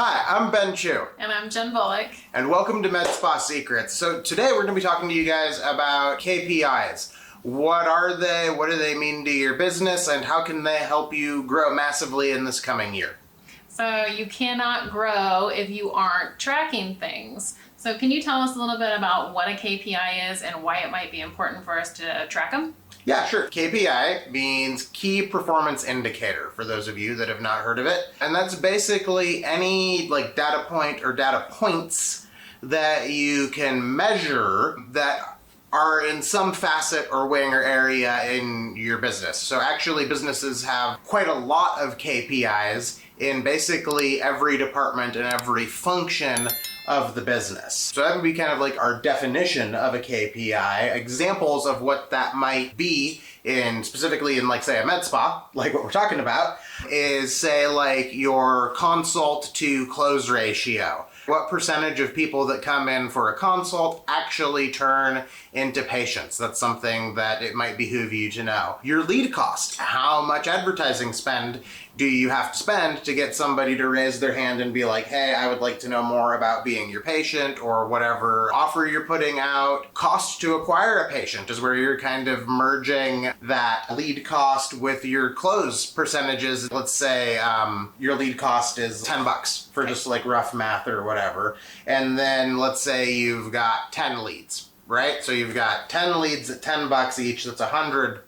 Hi, I'm Ben Chu. And I'm Jen Bullock. And welcome to Spa Secrets. So today we're going to be talking to you guys about KPIs. What are they? What do they mean to your business? And how can they help you grow massively in this coming year? So you cannot grow if you aren't tracking things. So can you tell us a little bit about what a KPI is and why it might be important for us to track them? Yeah, sure. KPI means Key Performance Indicator, for those of you that have not heard of it. And that's basically any data point or data points that you can measure that are in some facet or wing or area in your business. So actually businesses have quite a lot of KPIs in basically every department and every function of the business. So that would be kind of like our definition of a KPI. Examples of what that might be specifically in say a med spa, like what we're talking about, is say like your consult to close ratio. What percentage of people that come in for a consult actually turn into patients? That's something that it might behoove you to know. Your lead cost. How much advertising spend do you have to spend to get somebody to raise their hand and be like, hey, I would like to know more about being your patient, or whatever offer you're putting out. Cost to acquire a patient is where you're kind of merging that lead cost with your close percentages. Let's say your lead cost is $10 for just like rough math or whatever. And then let's say you've got 10 leads, right? So you've got 10 leads at $10 each, that's $100.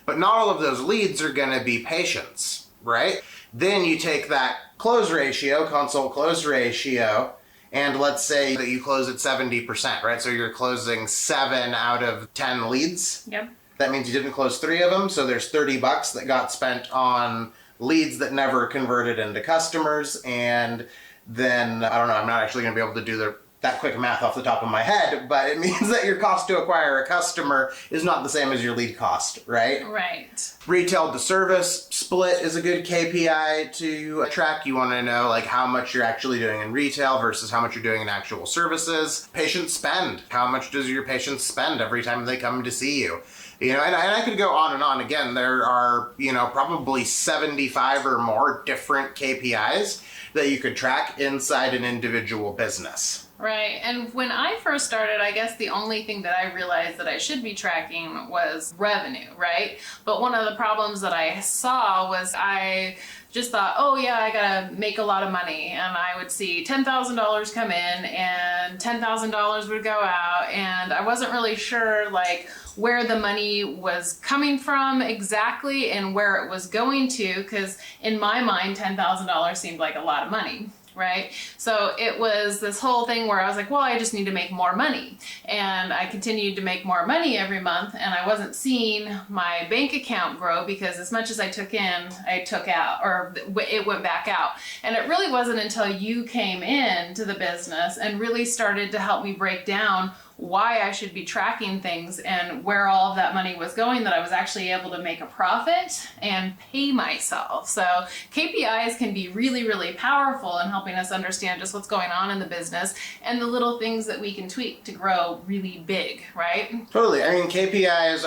But not all of those leads are gonna be patients, right? Then you take that close ratio, consult close ratio, and let's say that you close at 70%, right? So you're closing 7 out of 10 leads. Yep. That means you didn't close 3 of them, so there's $30 that got spent on leads that never converted into customers. And then, I don't know, I'm not actually gonna be able to do that quick math off the top of my head, but it means that your cost to acquire a customer is not the same as your lead cost, right? Right. Retail to service split is a good KPI to track. You want to know how much you're actually doing in retail versus how much you're doing in actual services. Patient spend. How much does your patient spend every time they come to see you? And I could go on and on. Again, there are, probably 75 or more different KPIs that you could track inside an individual business. Right. And when I first started, I guess the only thing that I realized that I should be tracking was revenue, right? But one of the problems that I saw was I just thought, oh yeah, I gotta make a lot of money. And I would see $10,000 come in and $10,000 would go out. And I wasn't really sure where the money was coming from exactly and where it was going to, because in my mind, $10,000 seemed like a lot of money. Right? So it was this whole thing where I was like, well, I just need to make more money. And I continued to make more money every month, and I wasn't seeing my bank account grow because as much as I took in, I took out, or it went back out. And it really wasn't until you came in to the business and really started to help me break down why I should be tracking things and where all of that money was going that I was actually able to make a profit and pay myself. So KPIs can be really, really powerful in helping us understand just what's going on in the business and the little things that we can tweak to grow really big, right? Totally. I mean, KPIs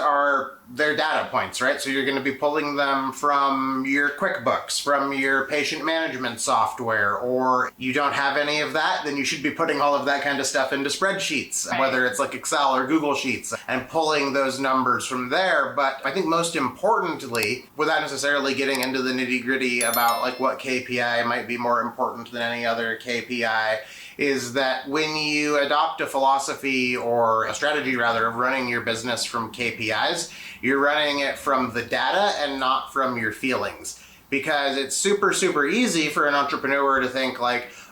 they're data points, right? So you're going to be pulling them from your QuickBooks, from your patient management software, or you don't have any of that, then you should be putting all of that kind of stuff into spreadsheets, right? Whether it's like Excel or Google Sheets, and pulling those numbers from there. But I think most importantly, without necessarily getting into the nitty-gritty about what KPI might be more important than any other KPI, is that when you adopt a philosophy or a strategy rather of running your business from KPIs, you're running it from the data and not from your feelings. Because it's super, super easy for an entrepreneur to think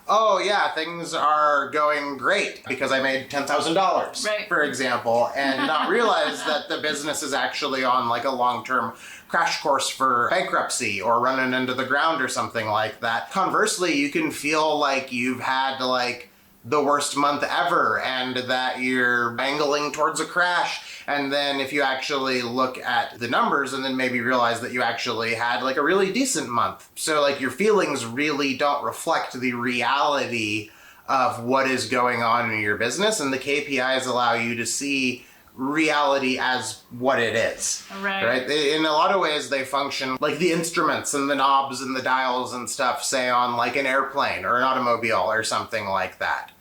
oh yeah, things are going great because I made $10,000, right, for example, and not realize that the business is actually on a long-term crash course for bankruptcy or running into the ground or something like that. Conversely, you can feel like you've had the worst month ever and that you're angling towards a crash. And then if you actually look at the numbers and then maybe realize that you actually had a really decent month. So your feelings really don't reflect the reality of what is going on in your business, and the KPIs allow you to see reality as what it is. Right. In a lot of ways, they function like the instruments and the knobs and the dials and stuff, say on like an airplane or an automobile or something like that.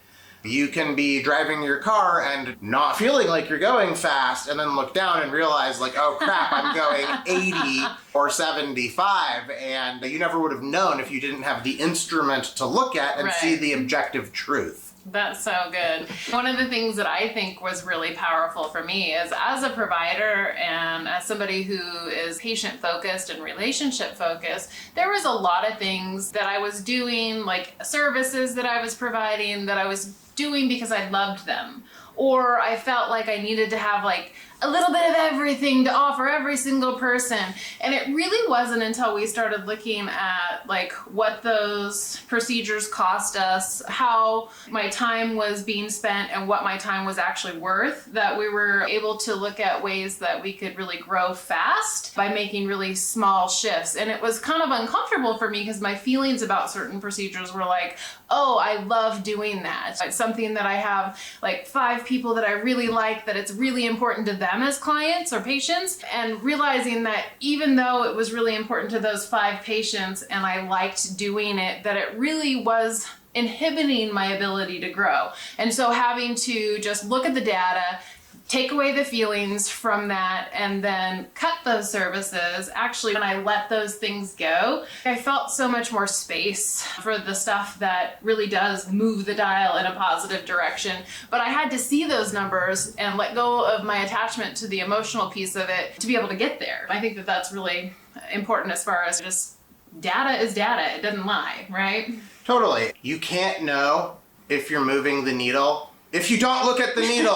You can be driving your car and not feeling like you're going fast and then look down and realize like, oh crap, I'm going 80 or 75. And you never would have known if you didn't have the instrument to look at and see the objective truth. That's so good. One of the things that I think was really powerful for me is as a provider and as somebody who is patient focused and relationship focused, there was a lot of things that I was doing, like services that I was providing, that I was doing because I loved them. Or I felt like I needed to have like a little bit of everything to offer every single person. And it really wasn't until we started looking at like what those procedures cost us, how my time was being spent and what my time was actually worth, that we were able to look at ways that we could really grow fast by making really small shifts. And it was kind of uncomfortable for me because my feelings about certain procedures were like, oh, I love doing that. It's something that I have like 5 people that I really like, that it's really important to them as clients or patients, and realizing that even though it was really important to those 5 patients and I liked doing it, that it really was inhibiting my ability to grow. And so having to just look at the data, take away the feelings from that, and then cut those services. Actually, when I let those things go, I felt so much more space for the stuff that really does move the dial in a positive direction. But I had to see those numbers and let go of my attachment to the emotional piece of it to be able to get there. I think that that's really important as far as just data is data. It doesn't lie, right? Totally. You can't know if you're moving the needle if you don't look at the needle.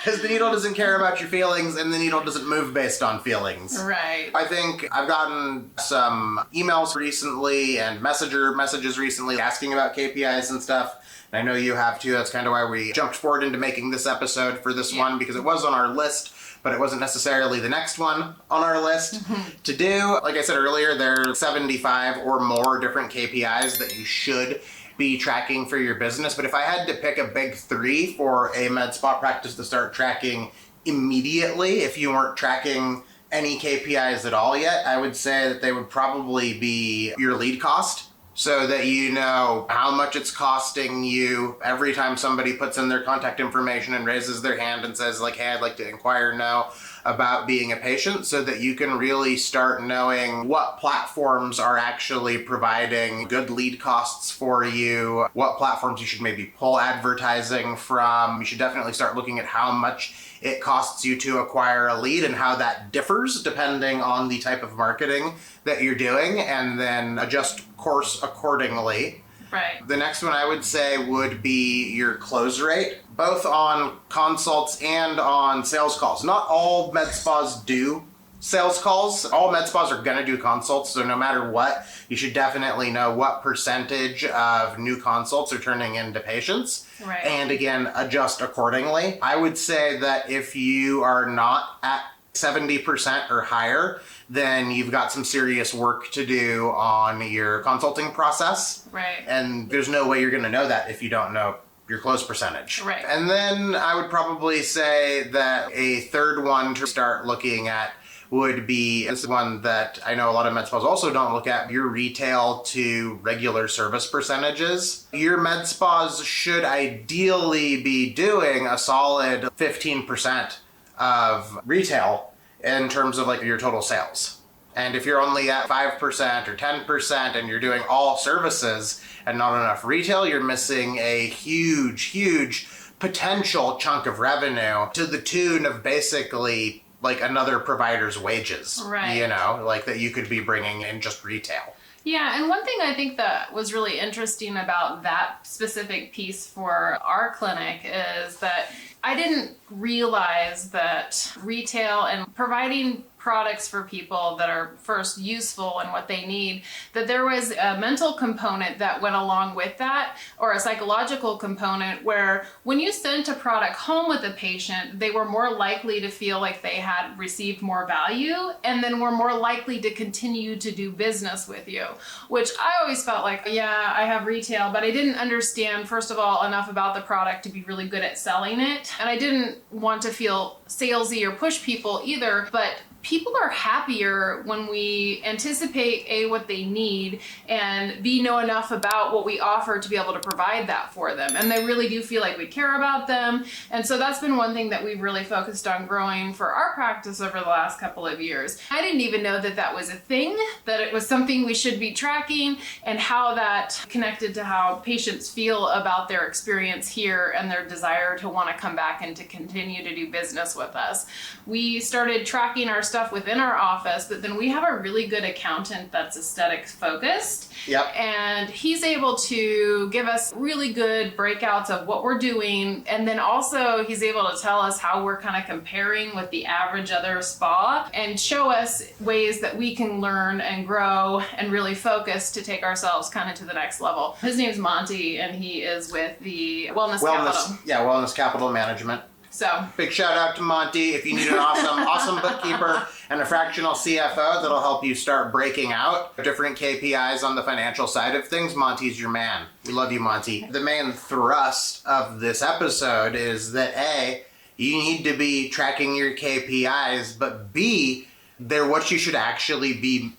Because the needle doesn't care about your feelings and the needle doesn't move based on feelings. Right. I think I've gotten some emails recently and messages recently asking about KPIs and stuff. And I know you have too. That's kind of why we jumped forward into making this episode for this one, because it was on our list, but it wasn't necessarily the next one on our list to do. Like I said earlier, there are 75 or more different KPIs that you should be tracking for your business. But if I had to pick a big 3 for a med spa practice to start tracking immediately, if you weren't tracking any KPIs at all yet, I would say that they would probably be your lead cost, so that you know how much it's costing you every time somebody puts in their contact information and raises their hand and says like, hey, I'd like to inquire now about being a patient, so that you can really start knowing what platforms are actually providing good lead costs for you, what platforms you should maybe pull advertising from. You should definitely start looking at how much it costs you to acquire a lead and how that differs depending on the type of marketing that you're doing, and then adjust course accordingly. Right. The next one I would say would be your close rate, both on consults and on sales calls. Not all med spas do sales calls. All med spas are going to do consults, so no matter what, you should definitely know what percentage of new consults are turning into patients. Right. And again, adjust accordingly. I would say that if you are not at 70% or higher, then you've got some serious work to do on your consulting process. Right. And there's no way you're going to know that if you don't know your close percentage. Right. And then I would probably say that a third one to start looking at would be, this is one that I know a lot of med spas also don't look at, your retail to regular service percentages. Your med spas should ideally be doing a solid 15% of retail in terms of like your total sales. And if you're only at 5% or 10% and you're doing all services and not enough retail, you're missing a huge potential chunk of revenue to the tune of basically like another provider's wages, right? You know, like that you could be bringing in just retail. Yeah, and one thing I think that was really interesting about that specific piece for our clinic is that I didn't realize that retail and providing products for people that are first useful and what they need, that there was a mental component that went along with that, or a psychological component, where when you sent a product home with a patient, they were more likely to feel like they had received more value, and then were more likely to continue to do business with you. Which I always felt like, yeah, I have retail, but I didn't understand, first of all, enough about the product to be really good at selling it. And I didn't want to feel salesy or push people either, but people are happier when we anticipate A, what they need, and B, know enough about what we offer to be able to provide that for them. And they really do feel like we care about them. And so that's been one thing that we've really focused on growing for our practice over the last couple of years. I didn't even know that that was a thing, that it was something we should be tracking, and how that connected to how patients feel about their experience here and their desire to want to come back and to continue to do business with us. We started tracking our stuff within our office, but then we have a really good accountant that's aesthetics focused. Yep. And he's able to give us really good breakouts of what we're doing. And then also he's able to tell us how we're kind of comparing with the average other spa, and show us ways that we can learn and grow and really focus to take ourselves kind of to the next level. His name's Monty, and he is with the Wellness Capital. Yeah, Wellness Capital Management. So big shout out to Monty. If you need an awesome bookkeeper and a fractional CFO that'll help you start breaking out different KPIs on the financial side of things, Monty's your man. We love you, Monty. The main thrust of this episode is that A, you need to be tracking your KPIs, but B, they're what you should actually be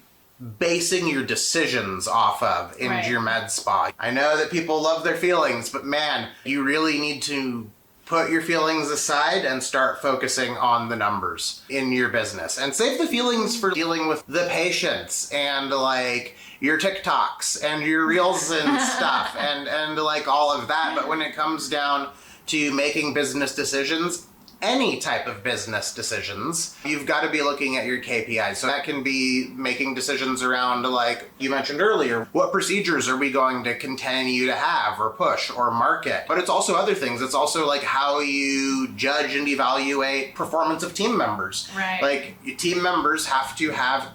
basing your decisions off of in your med spa. I know that people love their feelings, but man, you really need to put your feelings aside and start focusing on the numbers in your business, and save the feelings for dealing with the patients and like your TikToks and your reels and stuff and like all of that. But when it comes down to making business decisions, any type of business decisions, you've got to be looking at your KPIs. So that can be making decisions around, like you mentioned earlier, what procedures are we going to continue to have or push or market? But it's also other things. It's also like how you judge and evaluate performance of team members. Right. Like team members have to have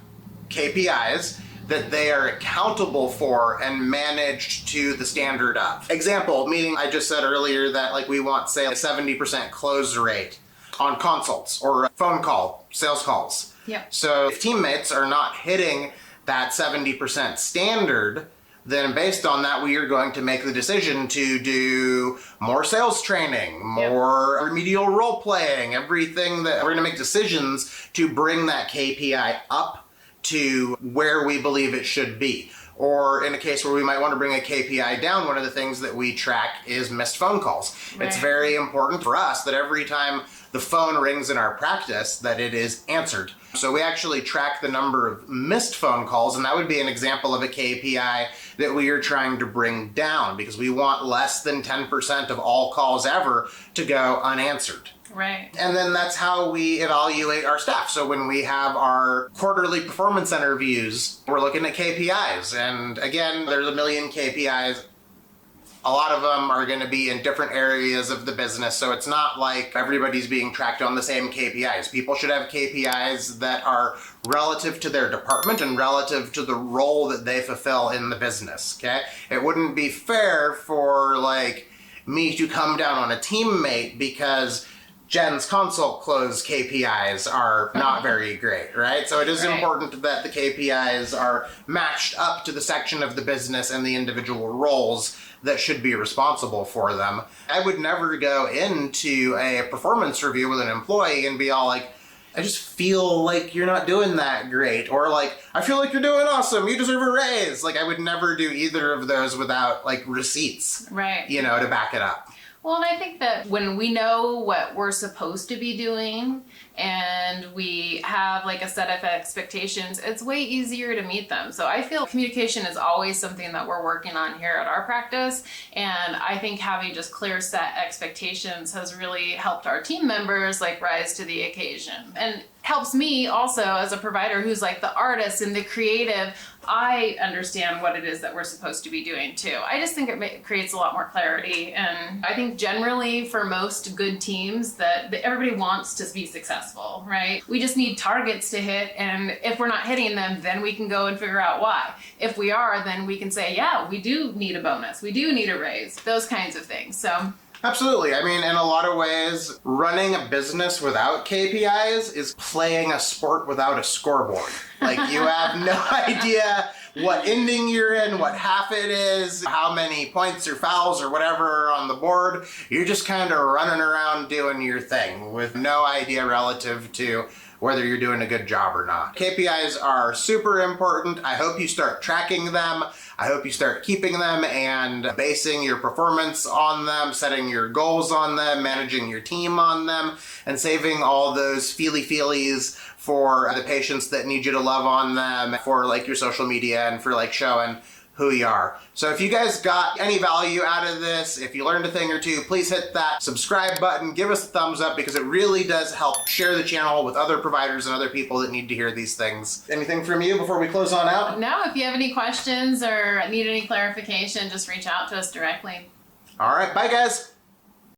KPIs that they are accountable for and managed to the standard of. Example, meaning I just said earlier that like we want, say, a 70% close rate on consults or phone call, sales calls. Yep. So if teammates are not hitting that 70% standard, then based on that, we are going to make the decision to do more sales training, more remedial role playing, everything that we're gonna make decisions to bring that KPI up to where we believe it should be. Or in a case where we might want to bring a KPI down, one of the things that we track is missed phone calls. Right. It's very important for us that every time the phone rings in our practice that it is answered. So we actually track the number of missed phone calls, and that would be an example of a KPI that we are trying to bring down, because we want less than 10% of all calls ever to go unanswered. Right. And then that's how we evaluate our staff. So when we have our quarterly performance interviews, we're looking at KPIs. And again, there's a million KPIs. A lot of them are going to be in different areas of the business. So it's not like everybody's being tracked on the same KPIs. People should have KPIs that are relative to their department and relative to the role that they fulfill in the business. Okay? It wouldn't be fair for like me to come down on a teammate because Jen's consult close KPIs are not very great, right? So it is important that the KPIs are matched up to the section of the business and the individual roles that should be responsible for them. I would never go into a performance review with an employee and be all like, I just feel like you're not doing that great. Or like, I feel like you're doing awesome. You deserve a raise. Like I would never do either of those without like receipts, right? You know, to back it up. Well, and I think that when we know what we're supposed to be doing and we have like a set of expectations, it's way easier to meet them. So I feel communication is always something that we're working on here at our practice. And I think having just clear set expectations has really helped our team members like rise to the occasion. And helps me also as a provider who's like the artist and the creative. I understand what it is that we're supposed to be doing too. I just think it creates a lot more clarity. And I think generally for most good teams that everybody wants to be successful, right? We just need targets to hit. And if we're not hitting them, then we can go and figure out why. If we are, then we can say, yeah, we do need a bonus. We do need a raise, those kinds of things. So absolutely. I mean, in a lot of ways, running a business without KPIs is playing a sport without a scoreboard. Like, you have no idea what inning you're in, what half it is, how many points or fouls or whatever are on the board. You're just kind of running around doing your thing with no idea relative to whether you're doing a good job or not. KPIs are super important. I hope you start tracking them. I hope you start keeping them and basing your performance on them, setting your goals on them, managing your team on them, and saving all those feelies for the patients that need you to love on them, for like your social media and for like showing who you are. So if you guys got any value out of this, if you learned a thing or two, please hit that subscribe button, give us a thumbs up, because it really does help share the channel with other providers and other people that need to hear these things. Anything from you before we close on out? no, if you have any questions or need any clarification, just reach out to us directly. All right, bye guys.